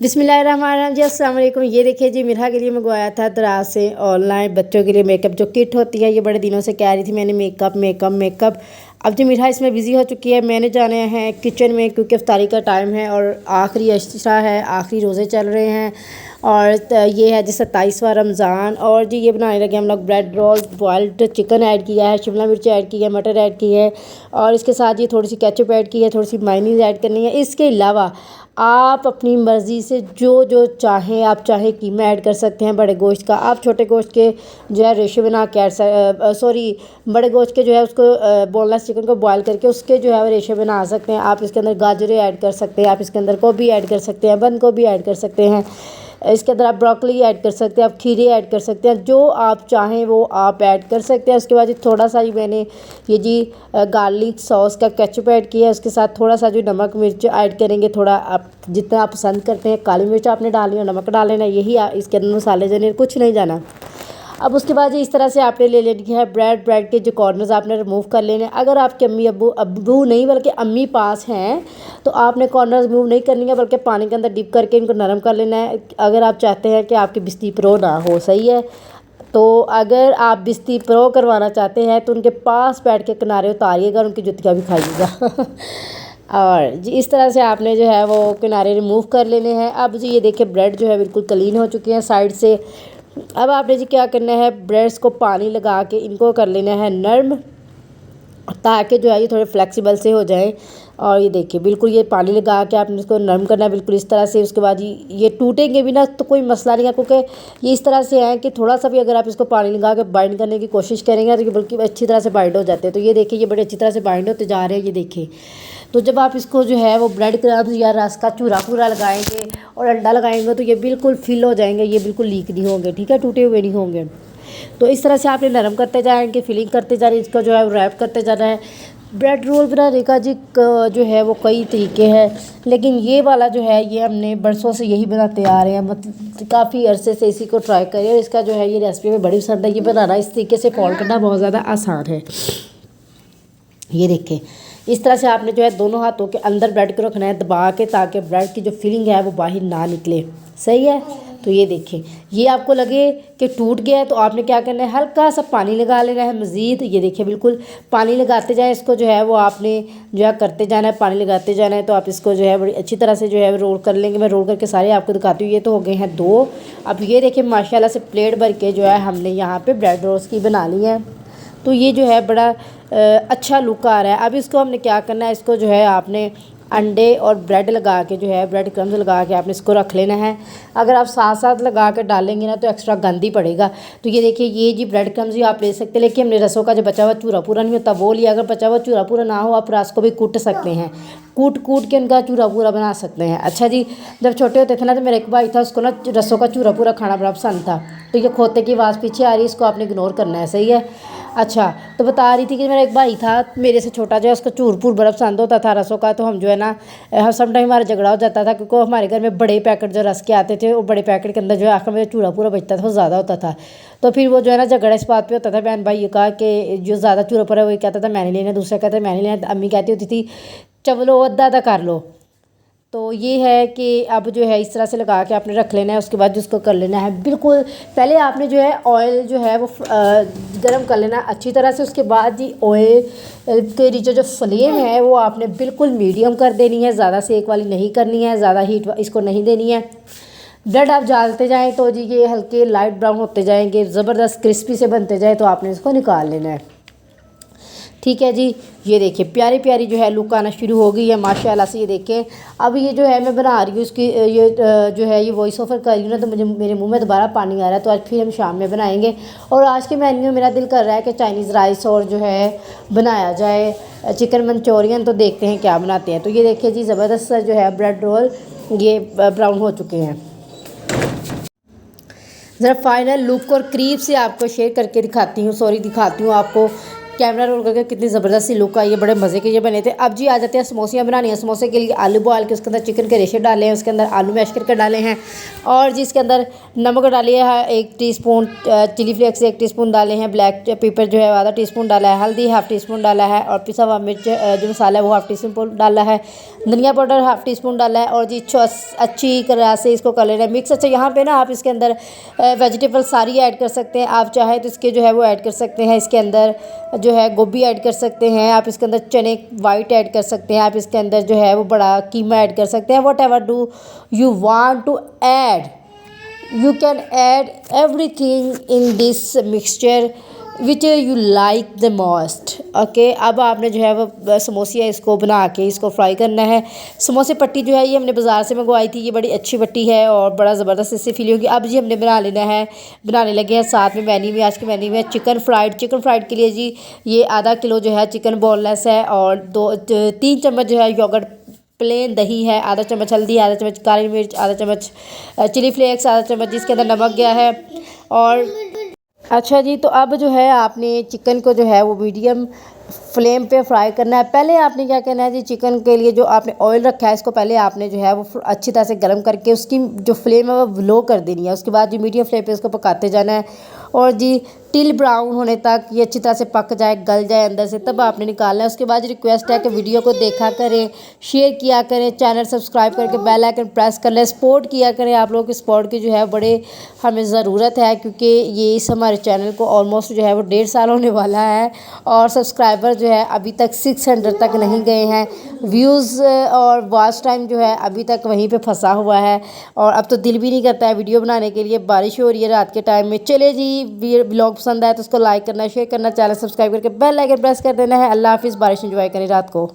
बिस्मिल्लाहिर्रहमानिर्रहीम जी, अस्सलाम वालेकुम। ये देखिए जी, मिरहा के लिए मंगवाया था दराज से ऑनलाइन बच्चों के लिए मेकअप जो किट होती है। ये बड़े दिनों से कह रही थी मैंने मेकअप मेकअप मेकअप। अब जी मिरहा इसमें बिज़ी हो चुकी है। मैंने जाने हैं किचन में क्योंकि इफ्तारी का टाइम है और आखिरी अशरा है, आखिरी रोज़े चल रहे हैं। और ये है जी 27वां रमज़ान। और जी ये बनाने लगे हम लोग bread roll. Boiled chicken add किया है, शिमला मिर्च ऐड की है, मटर ऐड की है और इसके साथ ये थोड़ी सी केचप ऐड की है, थोड़ी सी मायोनीज़ ऐड करनी है। इसके अलावा आप अपनी मर्ज़ी से जो चाहें, आप चाहे कीमा ऐड कर सकते हैं बड़े गोश्त का। आप छोटे गोश्त के जो है रेशो बना के बड़े गोश्त के जो है उसको बोनलेस चिकन को बॉयल करके उसके जो है रेशो बना सकते हैं। आप इसके अंदर गाजरें ऐड कर सकते हैं, आप इसके अंदर गोभी ऐड कर सकते हैं, बंद गोभी ऐड कर सकते हैं, इसके अंदर आप ब्रोकली ऐड कर सकते हैं, आप खीरे ऐड कर सकते हैं। जो आप चाहें वो आप ऐड कर सकते हैं। उसके बाद थोड़ा सा ही मैंने ये जी गार्लिक सॉस का केचप ऐड किया है। उसके साथ थोड़ा सा जो नमक मिर्च ऐड करेंगे, थोड़ा आप जितना आप पसंद करते हैं। काली मिर्च आपने डालनी है, नमक डाल लेना, यही इसके अंदर मसाले देने, कुछ नहीं जाना। अब उसके बाद इस तरह से आपने ले लेनी है ब्रेड के जो कॉर्नर्स आपने रिमूव कर लेने हैं। अगर आपके अम्मी अब्बू नहीं बल्कि अम्मी पास हैं तो आपने कॉर्नर्स रिमूव नहीं करनी है बल्कि पानी के अंदर डिप करके इनको नरम कर लेना है। अगर आप चाहते हैं कि आपकी बिस्ती प्रो ना हो, सही है, तो अगर आप बिस्ती प्रो करवाना चाहते हैं तो उनके पास बैठ के किनारे उतारिएगा और उनकी जुतियाँ भी खाइएगा और जी इस तरह से आपने जो है वो किनारे रिमूव कर लेने हैं। अब जी ये देखिए ब्रेड जो है बिल्कुल क्लीन हो चुके हैं साइड से। अब आपने जी क्या करना है, ब्रेड्स को पानी लगा के इनको कर लेना है नर्म, ताकि जो है ये थोड़े फ्लेक्सिबल से हो जाएं। और ये देखिए बिल्कुल ये पानी लगा के आपने इसको नरम करना है बिल्कुल इस तरह से। उसके बाद ये टूटेंगे भी ना तो कोई मसला नहीं है, क्योंकि ये इस तरह से है कि थोड़ा सा भी अगर आप इसको पानी लगा के बाइंड करने की कोशिश करेंगे तो ये बल्कि अच्छी तरह से बाइंड हो जाते हैं। तो ये देखिए ये बड़े अच्छी तरह से बाइंड होते जा रहे हैं, ये देखिए। तो जब आप इसको जो है वो ब्रेड क्रम्स या रस का चूरा पूरा लगाएंगे और अंडा लगाएंगे तो ये बिल्कुल फिल हो जाएंगे, ये बिल्कुल लीक नहीं होंगे, ठीक है, टूटे हुए नहीं होंगे। तो इस तरह से आपने नरम करते जाएंगे, फिलिंग करते जा रहे हैं, इसका जो है रैप करते जाना है। ब्रेड रोल बनाने का जी जो है वो कई तरीके हैं, लेकिन ये वाला जो है ये हमने बरसों से यही बनाते आ रहे हैं, मतलब काफ़ी अरसे से इसी को ट्राई करिए। और इसका जो है ये रेसिपी में बड़ी पसंद है। ये बनाना इस तरीके से फॉलो करना बहुत ज़्यादा आसान है। ये देखें इस तरह से आपने जो है दोनों हाथों के अंदर ब्रेड को रखना है दबा के, ताकि ब्रेड की जो फिलिंग है वो बाहर ना निकले, सही है। तो ये देखें, ये आपको लगे कि टूट गया है तो आपने क्या करना है, हल्का सा पानी लगा लेना है मज़ीद। ये देखिए बिल्कुल पानी लगाते जाए, इसको जो है वो आपने जो है करते जाना है, पानी लगाते जाना है। तो आप इसको जो है बड़ी अच्छी तरह से जो है रोल कर लेंगे। मैं रोल करके सारे आपको दिखाती हूँ। ये तो हो गए हैं दो। अब ये देखिए माशाल्लाह से प्लेट भर के जो है हमने यहाँ पर ब्रेड रोल्स की बना ली है। तो ये जो है बड़ा अच्छा लुक आ रहा है। अब इसको हमने क्या करना है, इसको जो है आपने अंडे और ब्रेड लगा के जो है ब्रेड क्रम्स लगा के आपने इसको रख लेना है। अगर आप साथ साथ लगा कर डालेंगे ना तो एक्स्ट्रा गंदी पड़ेगा। तो ये देखिए ये जी ब्रेड क्रम्स ही आप ले सकते हैं, लेकिन हमने रसों का जो बचा हुआ चूरा पूरा नहीं होता वो लिया। अगर बचा हुआ चूरा पूरा ना हो आप रस को भी कूट सकते हैं, कूट के उनका चूरा पूरा बना सकते हैं। अच्छा जी, जब छोटे होते थे ना तो मेरा एक भाई था, उसको ना रसों का चूरा पूरा खाना बड़ा पसंद था। तो ये खोते की आवाज़ पीछे आ रही है, इसको आपने इग्नोर करना है, सही है। अच्छा, तो बता रही थी कि मेरा एक भाई था मेरे से छोटा, जो है उसको चूर बड़ा पसंद होता था रसों का। तो हम जो है ना समटाइम हमारा झगड़ा हो जाता था, क्योंकि हमारे घर में बड़े पैकेट जो रस के आते थे वो बड़े पैकेट के अंदर जो है आखिर में चूरा पूरा बचता था वो ज़्यादा होता था। तो फिर वो जो है ना झगड़ा इस बात पे होता था, बहन भाई ये कहा कि जो ज़्यादा चूरा पूरा वही कहता था मैंने लेना, दूसरा कहता मैंने लेना, अम्मी कहती होती थी चलो आधा आधा कर लो। तो ये है कि अब जो है इस तरह से लगा के आपने रख लेना है। उसके बाद जिसको कर लेना है बिल्कुल पहले आपने जो है ऑयल जो है वो गरम कर लेना अच्छी तरह से। उसके बाद जी ऑयल के नीचे जो फ्लेम है वो आपने बिल्कुल मीडियम कर देनी है, ज़्यादा सेक वाली नहीं करनी है, ज़्यादा हीट इसको नहीं देनी है। ब्रेड आप डालते जाएँ तो जी ये हल्के लाइट ब्राउन होते जाएंगे, ज़बरदस्त क्रिस्पी से बनते जाए तो आपने इसको निकाल लेना है, ठीक है जी। ये देखिए प्यारी प्यारी जो है लुक आना शुरू हो गई है माशाल्लाह से। ये देखें अब ये जो है मैं बना रही हूँ इसकी ये जो है ये वॉइस ओवर कर रही हूँ ना, तो मुझे मेरे मुंह में दोबारा पानी आ रहा है। तो आज फिर हम शाम में बनाएंगे। और आज के मेन्यू में मेरा दिल कर रहा है कि चाइनीज़ राइस और जो है बनाया जाए चिकन मंचूरियन। तो देखते हैं क्या बनाते हैं। तो ये देखिए जी ज़बरदस्त जो है ब्रेड रोल ये ब्राउन हो चुके हैं। ज़रा फाइनल लुक और करीब से आपको शेयर करके दिखाती हूँ आपको कैमरा रोल करके कितनी ज़बरदस्त सी लुक आई है, बड़े मज़े के ये बने थे। अब जी आ जाते हैं समोसियाँ बनानी है। समोसे के लिए आलू बॉयल के उसके अंदर चिकन के रेशे डाले हैं, उसके अंदर आलू मैश करके डाले हैं और जी इसके अंदर नमक डालिए है 1 टीस्पून, चिली फ्लेक्स 1 टीस्पून डाले हैं, ब्लैक पेपर जो है आधा टीस्पून डाला है, हल्दी हाफ़ टीस्पून डाला है और पिसा हुआ मिर्च जो मसाला है वो हाफ़ टीस्पून डाला है, धनिया पाउडर हाफ़ टीस्पून डाला है और जी अच्छी तरह से इसको कर लेना है मिक्स। अच्छा यहाँ पे ना आप इसके अंदर वेजिटेबल सारी ऐड कर सकते हैं, आप चाहे तो इसके जो है वो ऐड कर सकते हैं। इसके अंदर जो है गोभी ऐड कर सकते हैं, आप इसके अंदर चने वाइट ऐड कर सकते हैं, आप इसके अंदर जो है वो बड़ा कीमा ऐड कर सकते हैं। Whatever do you want to add, you can add everything in this mixture which you like the most। Okay अब आपने जो है वो समोसिया इसको बना के इसको फ्राई करना है। समोसे पट्टी जो है ये हमने बाज़ार से मंगवाई थी, ये बड़ी अच्छी पट्टी है और बड़ा ज़बरदस्त इससे फील होगी। अब जी हमने बना लेना है, बनाने लगे हैं। साथ में मेन्यू में आज के मेन्यू में चिकन फ्राइड के लिए जी ये आधा किलो जो है चिकन बोनलेस है और 3 चम्मच जो है योगर्ट प्लेन दही है, आधा चम्मच हल्दी, आधा चम्मच काली मिर्च, आधा चम्मच चिली फ्लेक्स, आधा चम्मच जिसके अंदर नमक गया है। और अच्छा जी तो अब जो है आपने चिकन को जो है वो मीडियम फ्लेम पे फ्राई करना है। पहले आपने क्या करना है जी, चिकन के लिए जो आपने ऑयल रखा है इसको पहले आपने जो है वो अच्छी तरह से गर्म करके उसकी जो फ्लेम है वो लो कर देनी है। उसके बाद जो मीडियम फ्लेम पे उसको पकाते जाना है और जी टिल ब्राउन होने तक ये अच्छी तरह से पक जाए, गल जाए अंदर से, तब आपने निकालना है। उसके बाद रिक्वेस्ट है कि वीडियो को देखा करें, शेयर किया करें, चैनल सब्सक्राइब करके बेल आइकन प्रेस कर लें, सपोर्ट किया करें। आप लोगों की सपोर्ट की जो है बड़े हमें ज़रूरत है क्योंकि ये इस हमारे चैनल को ऑलमोस्ट जो है वो 1.5 साल होने वाला है और सब्सक्राइबर जो है अभी तक 600 तक नहीं गए हैं। व्यूज़ और वॉच टाइम जो है अभी तक वहीं पे फंसा हुआ है और अब तो दिल भी नहीं करता है वीडियो बनाने के लिए। बारिश हो रही है रात के टाइम में। चले जी ब्लॉग पसंद आए तो उसको लाइक करना, शेयर करना, चैनल सब्सक्राइब करके बेल आइकन प्रेस कर देना है। अल्लाह हाफिज़। बारिश एंजॉय करें रात को।